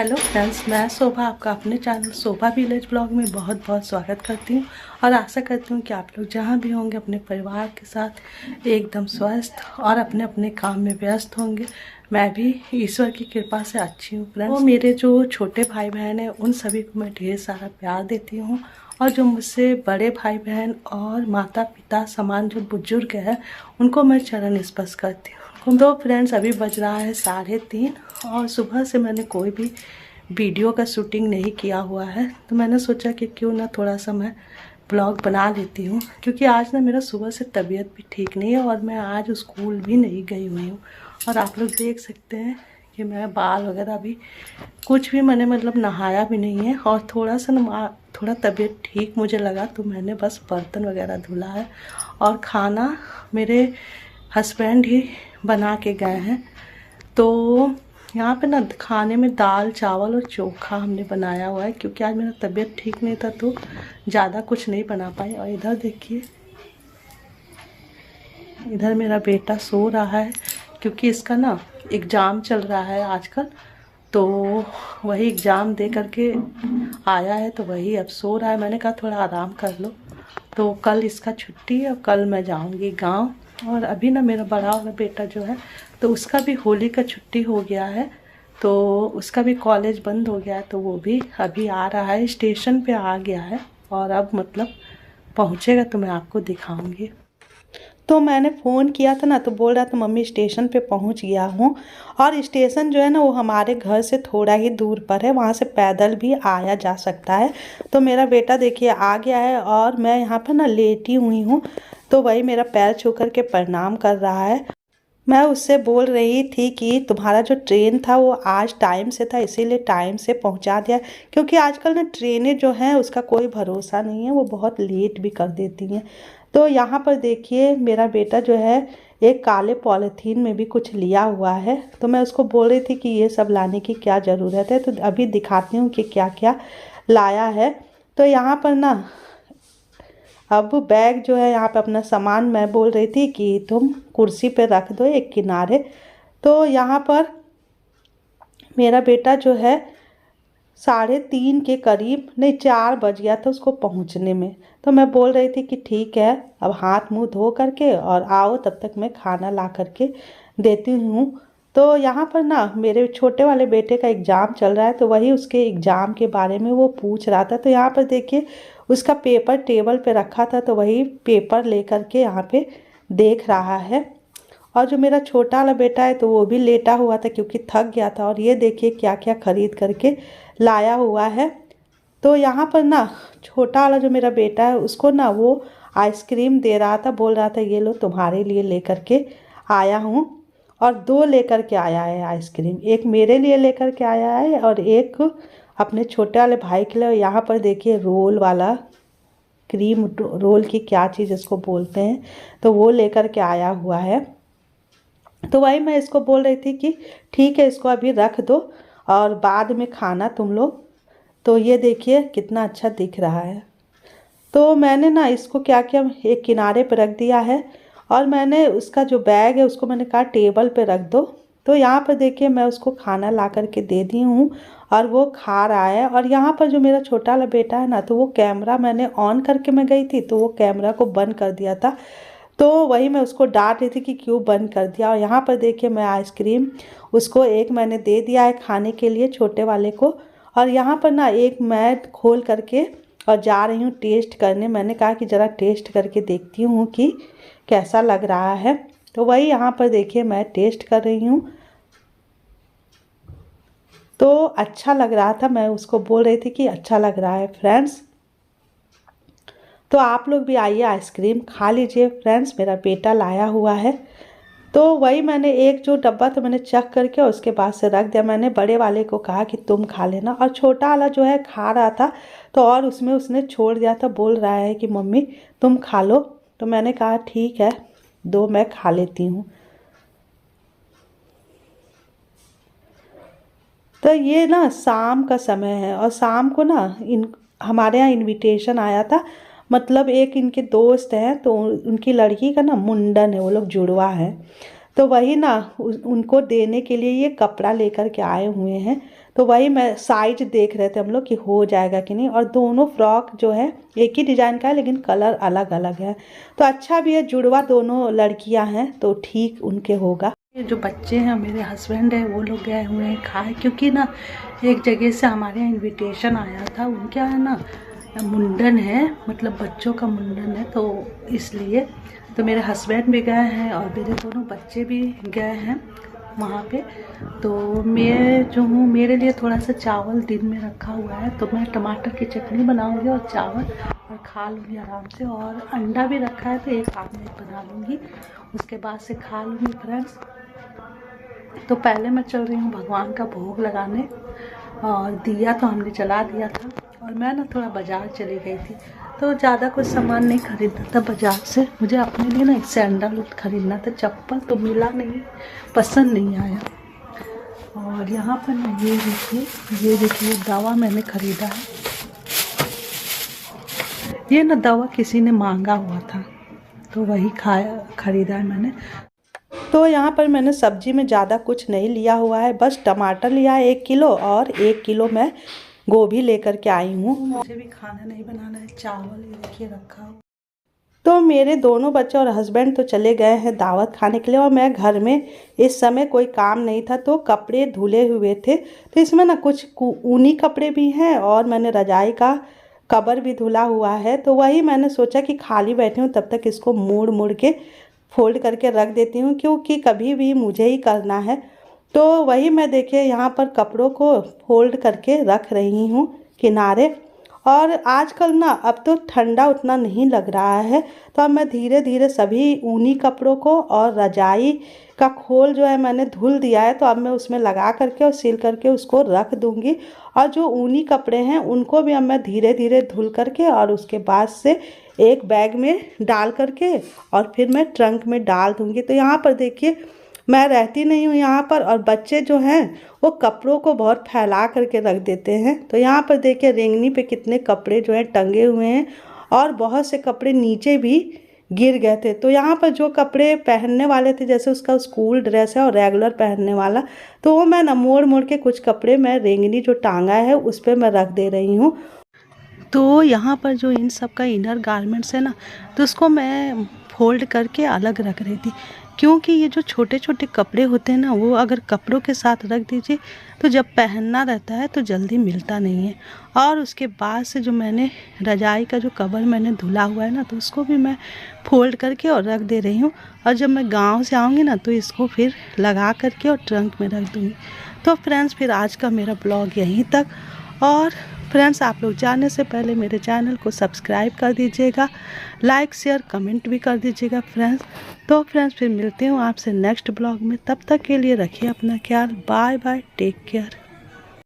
Hello friends, मैं शोभा आपका अपने चैनल शोभा विलेज ब्लॉग में बहुत बहुत स्वागत करती हूँ और आशा करती हूँ कि आप लोग जहाँ भी होंगे अपने परिवार के साथ एकदम स्वस्थ और अपने अपने काम में व्यस्त होंगे। मैं भी ईश्वर की कृपा से अच्छी हूँ फ्रेंड्स। तो मेरे जो छोटे भाई बहन हैं उन सभी को मैं ढेर सारा प्यार देती हूँ और जो मुझसे बड़े भाई बहन और माता पिता समान जो बुजुर्ग हैं उनको मैं चरण स्पर्श करती हूँ। तो फ्रेंड्स, अभी बज रहा है 3:30 और सुबह से मैंने कोई भी वीडियो का शूटिंग नहीं किया हुआ है, तो मैंने सोचा कि क्यों ना थोड़ा सा मैं ब्लॉग बना लेती हूँ, क्योंकि आज ना मेरा सुबह से तबीयत भी ठीक नहीं है और मैं आज स्कूल भी नहीं गई हुई हूँ। और आप लोग देख सकते हैं कि मैं बाल वगैरह भी कुछ भी मैंने मतलब नहाया भी नहीं है और थोड़ा सा ना थोड़ा तबीयत ठीक मुझे लगा तो मैंने बस बर्तन वगैरह धुला है और खाना मेरे हस्बैंड ही बना के गए हैं। तो यहाँ पे ना खाने में दाल चावल और चोखा हमने बनाया हुआ है, क्योंकि आज मेरा तबीयत ठीक नहीं था तो ज़्यादा कुछ नहीं बना पाई। और इधर देखिए, इधर मेरा बेटा सो रहा है क्योंकि इसका ना एग्ज़ाम चल रहा है आजकल, तो वही एग्ज़ाम दे करके आया है तो वही अब सो रहा है। मैंने कहा थोड़ा आराम कर लो, तो कल इसका छुट्टी है और कल मैं जाऊंगी गांव। और अभी ना मेरा बड़ा वाला बेटा जो है तो उसका भी होली का छुट्टी हो गया है, तो उसका भी कॉलेज बंद हो गया है, तो वो भी अभी आ रहा है, स्टेशन पे आ गया है और अब मतलब पहुंचेगा तो मैं आपको दिखाऊंगी। तो मैंने फ़ोन किया था ना तो बोल रहा था मम्मी स्टेशन पे पहुंच गया हूँ। और स्टेशन जो है ना वो हमारे घर से थोड़ा ही दूर पर है, वहाँ से पैदल भी आया जा सकता है। तो मेरा बेटा देखिए आ गया है और मैं यहाँ पर ना लेटी हुई हूँ, तो वही मेरा पैर छू कर के प्रणाम कर रहा है। मैं उससे बोल रही थी कि तुम्हारा जो ट्रेन था वो आज टाइम से था, इसीलिए टाइम से पहुंचा दिया, क्योंकि आजकल ना ट्रेनें जो हैं उसका कोई भरोसा नहीं है, वो बहुत लेट भी कर देती हैं। तो यहाँ पर देखिए मेरा बेटा जो है एक काले पॉलीथीन में भी कुछ लिया हुआ है, तो मैं उसको बोल रही थी कि ये सब लाने की क्या ज़रूरत है, तो अभी दिखाती हूँ कि क्या क्या लाया है। तो यहाँ पर ना अब बैग जो है यहाँ पे अपना सामान मैं बोल रही थी कि तुम कुर्सी पे रख दो एक किनारे। तो यहाँ पर मेरा बेटा जो है 3:30 के करीब, नहीं 4 बज गया था उसको पहुँचने में। तो मैं बोल रही थी कि ठीक है अब हाथ मुंह धो करके और आओ, तब तक मैं खाना ला करके देती हूँ। तो यहाँ पर ना मेरे छोटे वाले बेटे का एग्ज़ाम चल रहा है, तो वही उसके एग्ज़ाम के बारे में वो पूछ रहा था। तो यहाँ पर देखिए उसका पेपर टेबल पे रखा था, तो वही पेपर लेकर के यहाँ पे देख रहा है। और जो मेरा छोटा वाला बेटा है तो वो भी लेटा हुआ था क्योंकि थक गया था। और ये देखिए क्या क्या खरीद करके लाया हुआ है। तो यहाँ पर ना छोटा वाला जो मेरा बेटा है उसको ना वो आइसक्रीम दे रहा था, बोल रहा था ये लो तुम्हारे लिए लेकर के आया हूँ। और 2 लेकर के आया है आइसक्रीम, एक मेरे लिए लेकर के आया है और एक अपने छोटे वाले भाई के लिए। यहाँ पर देखिए रोल वाला, क्रीम रोल की क्या चीज़ इसको बोलते हैं, तो वो लेकर के आया हुआ है। तो वही मैं इसको बोल रही थी कि ठीक है इसको अभी रख दो और बाद में खाना तुम लोग। तो ये देखिए कितना अच्छा दिख रहा है। तो मैंने ना इसको क्या किया, एक किनारे पर रख दिया है और मैंने उसका जो बैग है उसको मैंने कहा टेबल पे रख दो। तो यहाँ पर देखिए मैं उसको खाना ला करके दे दी हूँ और वो खा रहा है। और यहाँ पर जो मेरा छोटा वाला बेटा है ना, तो वो कैमरा मैंने ऑन करके मैं गई थी तो वो कैमरा को बंद कर दिया था, तो वही मैं उसको डांट रही थी कि क्यों बंद कर दिया। और यहाँ पर देखिए मैं आइसक्रीम उसको एक मैंने दे दिया है खाने के लिए, छोटे वाले को। और यहाँ पर ना एक मैं खोल करके और जा रही हूँ टेस्ट करने। मैंने कहा कि ज़रा टेस्ट करके देखती हूँ कि कैसा लग रहा है। तो वही यहाँ पर देखिए मैं टेस्ट कर रही हूँ, तो अच्छा लग रहा था। मैं उसको बोल रही थी कि अच्छा लग रहा है फ्रेंड्स। तो आप लोग भी आइए आइसक्रीम खा लीजिए फ्रेंड्स, मेरा बेटा लाया हुआ है। तो वही मैंने एक जो डब्बा था मैंने चेक करके और उसके बाद से रख दिया। मैंने बड़े वाले को कहा कि तुम खा लेना, और छोटा वाला जो है खा रहा था तो और उसमें उसने छोड़ दिया था, बोल रहा है कि मम्मी तुम खा लो। तो मैंने कहा ठीक है दो मैं खा लेती हूँ। तो ये ना शाम का समय है और शाम को ना हमारे यहाँ इनविटेशन आया था, मतलब एक इनके दोस्त हैं तो उनकी लड़की का ना मुंडन है, वो लोग जुड़वा हैं, तो वही ना उनको देने के लिए ये कपड़ा लेकर के आए हुए हैं। तो वही मैं साइज देख रहे थे हम लोग कि हो जाएगा कि नहीं। और दोनों फ्रॉक जो है एक ही डिज़ाइन का है लेकिन कलर अलग अलग है, तो अच्छा भी है, जुड़वा दोनों लड़कियां हैं तो ठीक उनके होगा। ये जो बच्चे हैं मेरे हस्बैंड है वो लोग गए हुए हैं खाए, क्योंकि ना एक जगह से हमारे यहाँ इन्विटेशन आया था, उनके यहाँ ना मुंडन है, मतलब बच्चों का मुंडन है, तो इसलिए तो मेरे हस्बैंड भी गए हैं और मेरे दोनों बच्चे भी गए हैं वहाँ पे। तो मैं जो हूँ मेरे लिए थोड़ा सा चावल दिन में रखा हुआ है, तो मैं टमाटर की चटनी बनाऊँगी और चावल और खा लूँगी आराम से। और अंडा भी रखा है तो एक आमलेट बना लूँगी, उसके बाद से खा लूँगी फ्रेंड्स। तो पहले मैं चल रही हूँ भगवान का भोग लगाने, और दिया तो हमने जला दिया था। और मैं ना थोड़ा बाज़ार चली गई थी, तो ज़्यादा कुछ सामान नहीं खरीदना था बाज़ार से, मुझे अपने लिए ना एक सैंडल खरीदना था, चप्पल तो मिला नहीं, पसंद नहीं आया। और यहाँ पर ना ये देखिए दवा मैंने ख़रीदा है, ये ना दवा किसी ने मांगा हुआ था तो वही ख़रीदा है मैंने। तो यहाँ पर मैंने सब्जी में ज़्यादा कुछ नहीं लिया हुआ है, बस टमाटर लिया है 1 किलो और 1 किलो मैं गोभी लेकर के आई हूँ। मुझे भी खाना नहीं बनाना है, चावल ये देखिए रखा हो। तो मेरे दोनों बच्चे और हस्बैंड तो चले गए हैं दावत खाने के लिए, और मैं घर में इस समय कोई काम नहीं था तो कपड़े धुले हुए थे, तो इसमें ना कुछ ऊनी कपड़े भी हैं और मैंने रजाई का कवर भी धुला हुआ है। तो वही मैंने सोचा कि खाली बैठी हूँ तब तक इसको मोड़ मोड़ के फोल्ड करके रख देती हूँ, क्योंकि कभी भी मुझे ही करना है। तो वही मैं देखिए यहाँ पर कपड़ों को फोल्ड करके रख रही हूँ किनारे। और आजकल ना अब तो ठंडा उतना नहीं लग रहा है, तो अब मैं धीरे धीरे सभी ऊनी कपड़ों को और रजाई का खोल जो है मैंने धुल दिया है, तो अब मैं उसमें लगा करके और सील करके उसको रख दूंगी। और जो ऊनी कपड़े हैं उनको भी अब मैं धीरे धीरे धुल करके और उसके बाद से एक बैग में डाल करके और फिर मैं ट्रंक में डाल दूंगी। तो यहाँ पर देखिए मैं रहती नहीं हूँ यहाँ पर, और बच्चे जो हैं वो कपड़ों को बहुत फैला करके रख देते हैं। तो यहाँ पर देखिए रेंगनी पे कितने कपड़े जो हैं टंगे हुए हैं, और बहुत से कपड़े नीचे भी गिर गए थे। तो यहाँ पर जो कपड़े पहनने वाले थे, जैसे उसका स्कूल ड्रेस है और रेगुलर पहनने वाला, तो वो मैं ना मोड़ मोड़ के कुछ कपड़े मैं रेंगनी जो टांगा है उस पर मैं रख दे रही हूँ। तो यहाँ पर जो इन सब का इनर गारमेंट्स है ना, तो उसको मैं फोल्ड करके अलग रख रही थी, क्योंकि ये जो छोटे छोटे कपड़े होते हैं ना, वो अगर कपड़ों के साथ रख दीजिए तो जब पहनना रहता है तो जल्दी मिलता नहीं है। और उसके बाद से जो मैंने रजाई का जो कवर मैंने धुला हुआ है ना, तो उसको भी मैं फोल्ड करके और रख दे रही हूँ। और जब मैं गांव से आऊँगी ना तो इसको फिर लगा करके और ट्रंक में रख दूँगी। तो फ्रेंड्स फिर आज का मेरा ब्लॉग यहीं तक। और फ्रेंड्स आप लोग जाने से पहले मेरे चैनल को सब्सक्राइब कर दीजिएगा, लाइक शेयर कमेंट भी कर दीजिएगा फ्रेंड्स। तो फ्रेंड्स फिर मिलती हूँ आपसे नेक्स्ट ब्लॉग में, तब तक के लिए रखिए अपना ख्याल, बाय बाय, टेक केयर।